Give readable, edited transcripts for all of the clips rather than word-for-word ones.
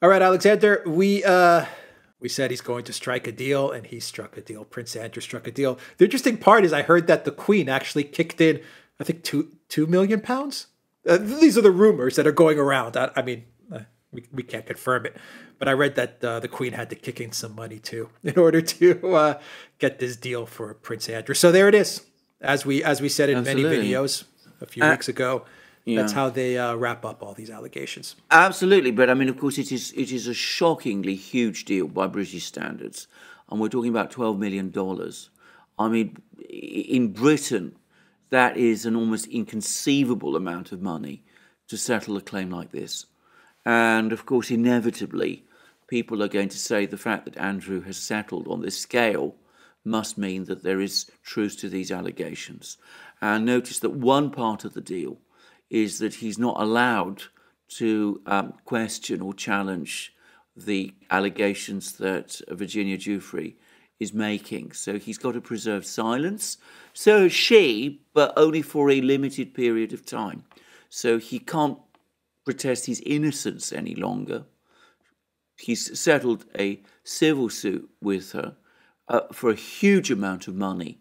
All right, Alexander, we said he's going to strike a deal, and he struck a deal. Prince Andrew struck a deal. The interesting part is I heard that the Queen actually kicked in, I think, £2 million. These are the rumors that are going around. We can't confirm it, but I read that the Queen had to kick in some money too in order to get this deal for Prince Andrew. So there it is, as we said in Absolutely. many videos a few weeks ago. Yeah. That's how they wrap up all these allegations. Absolutely, but I mean, of course, it is a shockingly huge deal by British standards, and we're talking about $12 million. I mean, in Britain, that is an almost inconceivable amount of money to settle a claim like this. And of course, inevitably, people are going to say the fact that Andrew has settled on this scale must mean that there is truth to these allegations. And notice that one part of the deal is that he's not allowed to question or challenge the allegations that Virginia Giuffre is making. So he's got to preserve silence. So has she, but only for a limited period of time. So he can't protest his innocence any longer. He's settled a civil suit with her for a huge amount of money,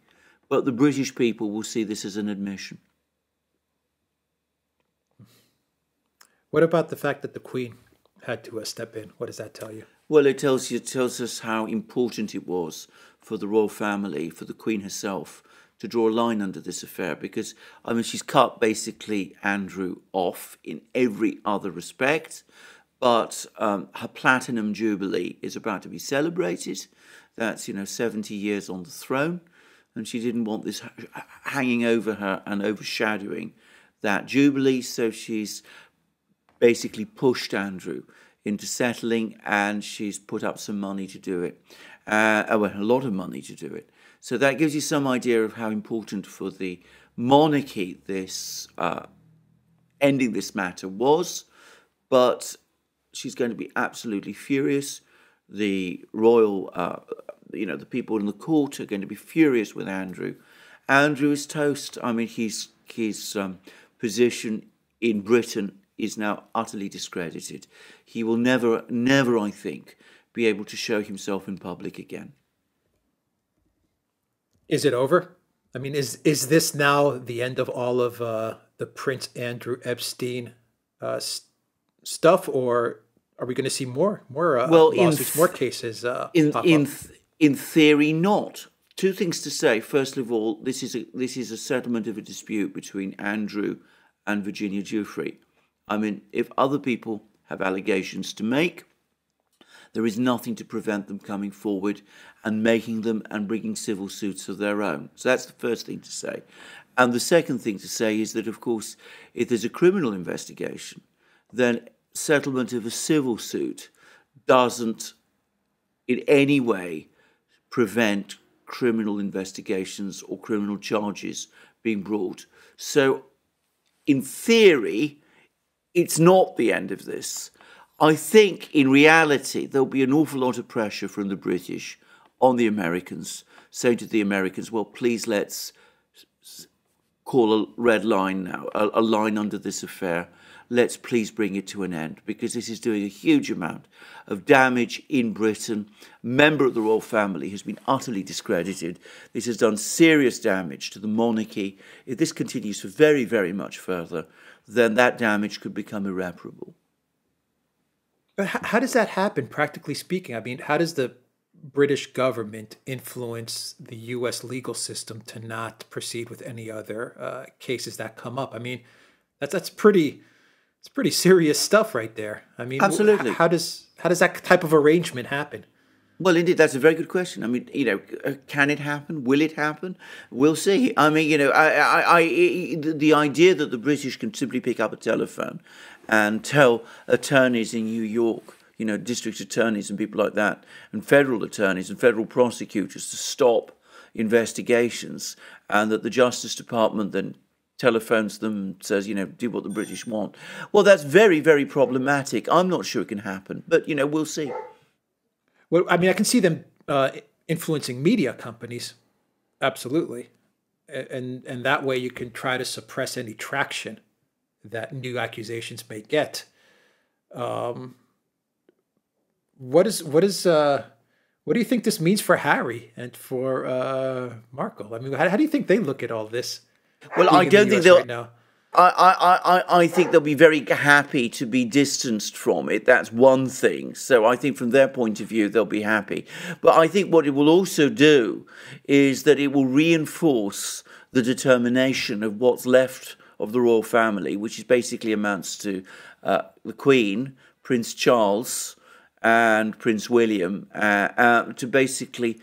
but the British people will see this as an admission. What about the fact that the Queen had to step in? What does that tell you? Well, it tells us how important it was for the royal family, for the Queen herself, to draw a line under this affair, because, I mean, she's cut basically Andrew off in every other respect, but her Platinum Jubilee is about to be celebrated. That's, 70 years on the throne, and she didn't want this hanging over her and overshadowing that Jubilee, so she's basically pushed Andrew into settling, and she's put up some money to do it, a lot of money to do it. So that gives you some idea of how important for the monarchy this ending this matter was. But she's going to be absolutely furious. The royal, the people in the court are going to be furious with Andrew. Andrew is toast. I mean, his position in Britain is now utterly discredited. He will never, I think, be able to show himself in public again. Is it over? I mean, is this now the end of all of the Prince Andrew Epstein stuff, or are we going to see more lawsuits, more cases? In theory, not. Two things to say. First of all, this is a settlement of a dispute between Andrew and Virginia Giuffre. I mean, if other people have allegations to make, there is nothing to prevent them coming forward and making them and bringing civil suits of their own. So that's the first thing to say. And the second thing to say is that, of course, if there's a criminal investigation, then settlement of a civil suit doesn't in any way prevent criminal investigations or criminal charges being brought. So, in theory, it's not the end of this. I think in reality there'll be an awful lot of pressure from the British on the Americans, saying to the Americans, well, please let's call a red line now, a line under this affair. Let's please bring it to an end, because this is doing a huge amount of damage in Britain. A member of the royal family has been utterly discredited. This has done serious damage to the monarchy. If this continues for very, very much further, then that damage could become irreparable. But how does that happen, practically speaking? I mean, how does the British government influence the U.S. legal system to not proceed with any other cases that come up? I mean, that's pretty serious stuff right there. I mean, absolutely. How does that type of arrangement happen? Well, indeed, that's a very good question. I mean, can it happen? Will it happen? We'll see. I mean, the idea that the British can simply pick up a telephone and tell attorneys in New York, district attorneys and people like that, and federal attorneys and federal prosecutors to stop investigations, and that the Justice Department then telephones them and says, do what the British want. Well, that's very, very problematic. I'm not sure it can happen, but, we'll see. Well, I mean, I can see them influencing media companies, absolutely, and that way you can try to suppress any traction that new accusations may get. what do you think this means for Harry and for Markle? I mean, how do you think they look at all this? Well, being I in the don't think US they'll. right now? I think they'll be very happy to be distanced from it. That's one thing. So I think from their point of view, they'll be happy. But I think what it will also do is that it will reinforce the determination of what's left of the royal family, which is basically amounts to the Queen, Prince Charles, and Prince William, to basically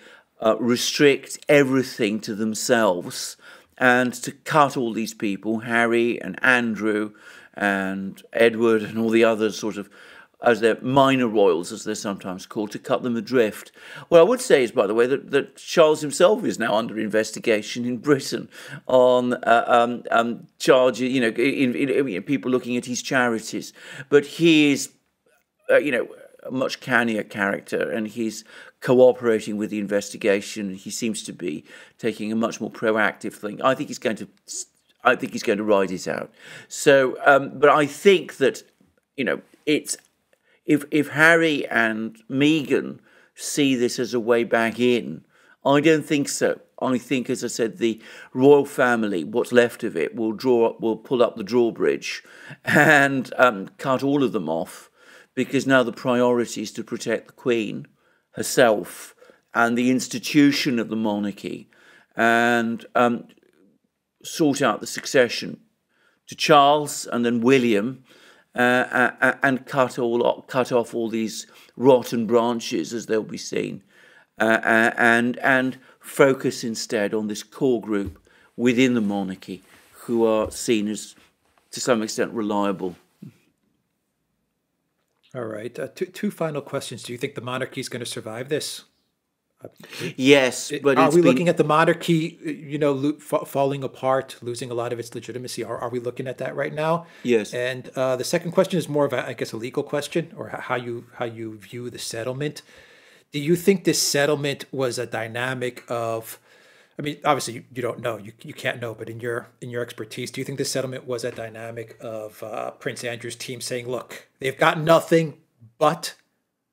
restrict everything to themselves and to cut all these people, Harry and Andrew and Edward and all the others sort of, as they're minor royals, as they're sometimes called, to cut them adrift. What I would say is, by the way, that Charles himself is now under investigation in Britain on charges, in people looking at his charities. But he is, a much cannier character, and he's cooperating with the investigation. He seems to be taking a much more proactive thing. I think he's going to ride it out. So, but I think that it's if Harry and Meghan see this as a way back in, I don't think so. I think, as I said, the royal family, what's left of it, will pull up the drawbridge and cut all of them off, because now the priority is to protect the Queen herself and the institution of the monarchy, and sort out the succession to Charles and then William, and cut off all these rotten branches, as they'll be seen, and focus instead on this core group within the monarchy who are seen as, to some extent, reliable. All right. Two final questions. Do you think the monarchy is going to survive this? Yes, but are we looking at the monarchy, falling apart, losing a lot of its legitimacy? Are we looking at that right now? Yes. And the second question is more of a legal question, or how you view the settlement. Do you think this settlement was a dynamic of? I mean, obviously you don't know, you can't know, but in your expertise, do you think this settlement was a dynamic of Prince Andrew's team saying, "Look, they've got nothing, but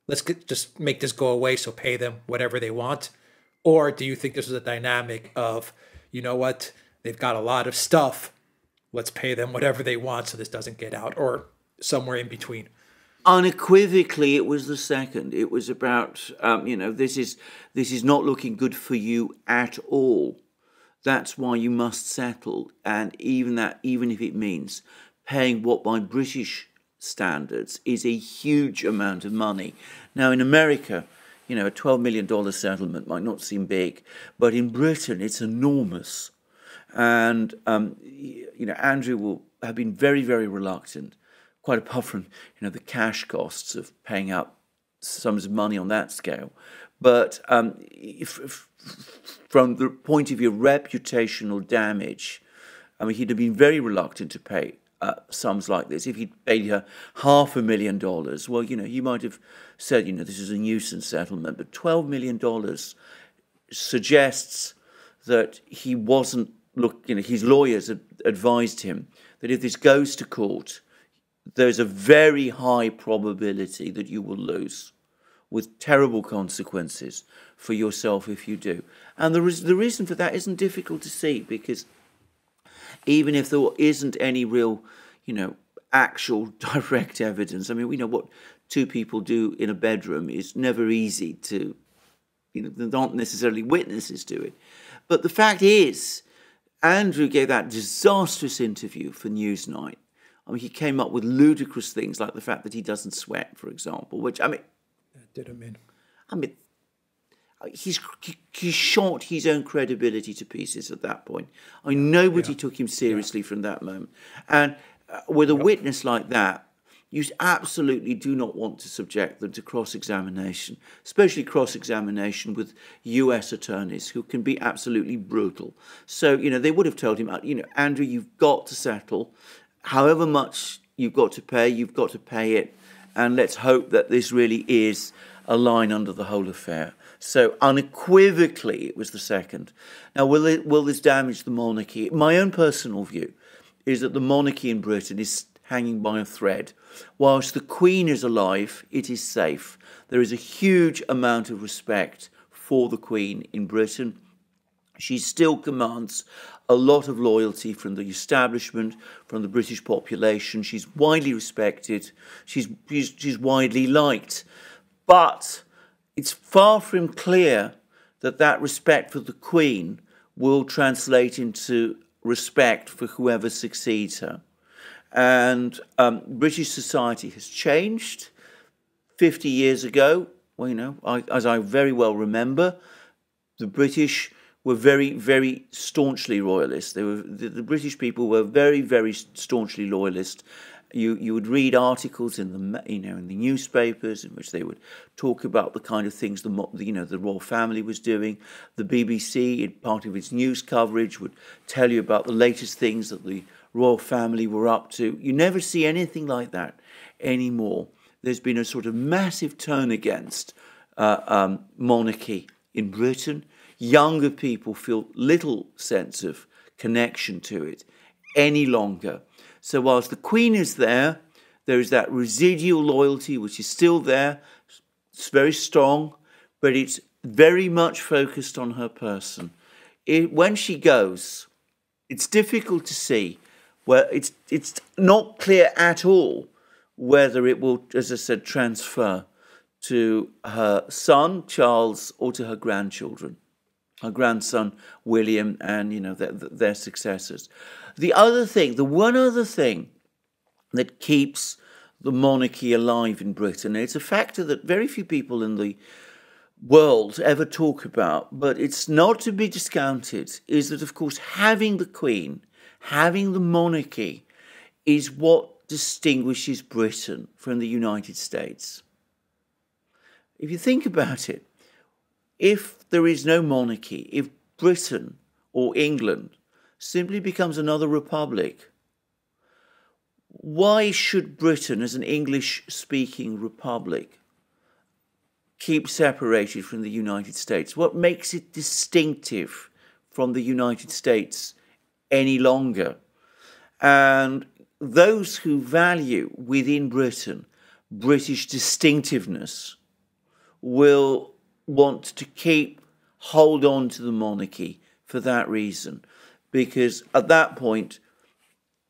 let's just make this go away, so pay them whatever they want"? Or do you think this was a dynamic of, you know what, they've got a lot of stuff, let's pay them whatever they want so this doesn't get out, or somewhere in between? Unequivocally, it was the second. It was about, this is not looking good for you at all. That's why you must settle, and even if it means paying what by British standards is a huge amount of money. Now, in America, a $12 million settlement might not seem big, but in Britain, it's enormous. And, Andrew will have been very, very reluctant, quite apart from, the cash costs of paying out sums of money on that scale. But from the point of view of reputational damage, he'd have been very reluctant to pay sums like this. If he'd paid her $500,000, well, he might have said, this is a nuisance settlement. But $12 million suggests that he wasn't, his lawyers advised him that if this goes to court, there's a very high probability that you will lose, with terrible consequences for yourself if you do. And the reason for that isn't difficult to see, because even if there isn't any real, actual direct evidence, we know what two people do in a bedroom is never easy to, they're not necessarily witnesses to it. But the fact is, Andrew gave that disastrous interview for Newsnight. He came up with ludicrous things like the fact that he doesn't sweat, for example, which, that did him in. He shot his own credibility to pieces at that point. Nobody took him seriously from that moment. And with a witness like that, you absolutely do not want to subject them to cross-examination, especially cross-examination with US attorneys who can be absolutely brutal. So, they would have told him, Andrew, you've got to settle. However much you've got to pay it. And let's hope that this really is a line under the whole affair. So unequivocally, it was the second. Now, will this damage the monarchy? My own personal view is that the monarchy in Britain is hanging by a thread. Whilst the Queen is alive, it is safe. There is a huge amount of respect for the Queen in Britain. She still commands a lot of loyalty from the establishment, from the British population. She's widely respected. She's widely liked. But it's far from clear that that respect for the Queen will translate into respect for whoever succeeds her. And British society has changed. 50 years ago, well, you know, as I very well remember, the British were very, very staunchly royalist. The British people were very, very staunchly loyalist. You would read articles in the newspapers in which they would talk about the kind of things the royal family was doing. The BBC, in part of its news coverage, would tell you about the latest things that the royal family were up to. You never see anything like that anymore. There's been a sort of massive turn against monarchy in Britain. Younger people feel little sense of connection to it any longer. So whilst the Queen is there, there is that residual loyalty which is still there. It's very strong, but it's very much focused on her person. When she goes, it's difficult to see. Well, it's not clear at all whether it will, as I said, transfer to her son, Charles, or to her grandchildren. Her grandson, William, and, their successors. The one other thing that keeps the monarchy alive in Britain, and it's a factor that very few people in the world ever talk about, but it's not to be discounted, is that, of course, having the Queen, having the monarchy, is what distinguishes Britain from the United States. If you think about it, if there is no monarchy, if Britain or England simply becomes another republic, why should Britain, as an English-speaking republic, keep separated from the United States? What makes it distinctive from the United States any longer? And those who value within Britain British distinctiveness will want to hold on to the monarchy for that reason. Because at that point,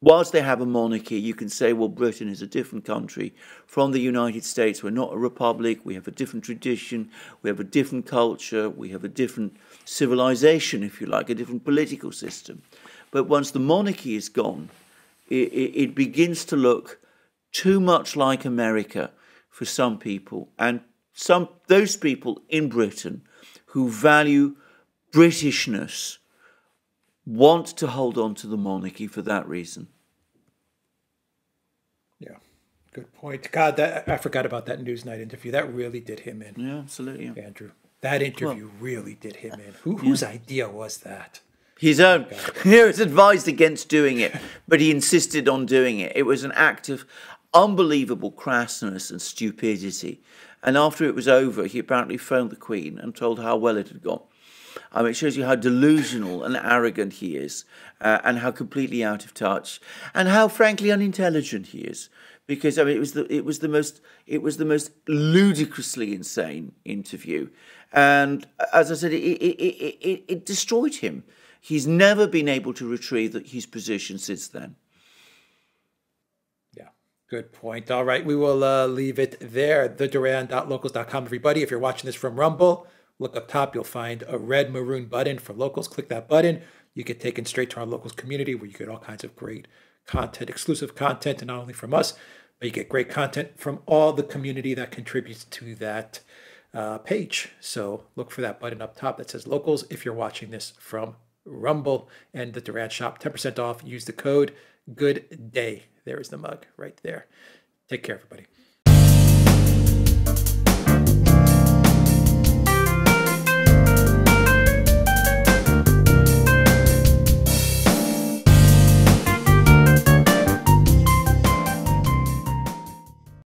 whilst they have a monarchy, you can say, well, Britain is a different country from the United States. We're not a republic. We have a different tradition. We have a different culture. We have a different civilization, if you like, a different political system. But once the monarchy is gone, it begins to look too much like America for some people. And those people in Britain who value Britishness want to hold on to the monarchy for that reason. Yeah, good point. God, I forgot about that Newsnight interview. That really did him in. Yeah, absolutely. Yeah. Andrew, that interview really did him in. Whose idea was that? His own. He was advised against doing it, but he insisted on doing it. It was an act of unbelievable crassness and stupidity. And after it was over, he apparently phoned the Queen and told her how well it had gone. It shows you how delusional and arrogant he is, and how completely out of touch, and how frankly unintelligent he is. Because it was the most ludicrously insane interview, and as I said, it destroyed him. He's never been able to retrieve his position since then. Good point. All right, we will leave it there. TheDuran.locals.com, everybody. If you're watching this from Rumble, look up top. You'll find a red maroon button for locals. Click that button. You get taken straight to our locals community where you get all kinds of great content, exclusive content, and not only from us, but you get great content from all the community that contributes to that page. So look for that button up top that says locals if you're watching this from Rumble. And the Duran shop, 10% off. Use the code GOOD DAY. There is the mug right there. Take care, everybody.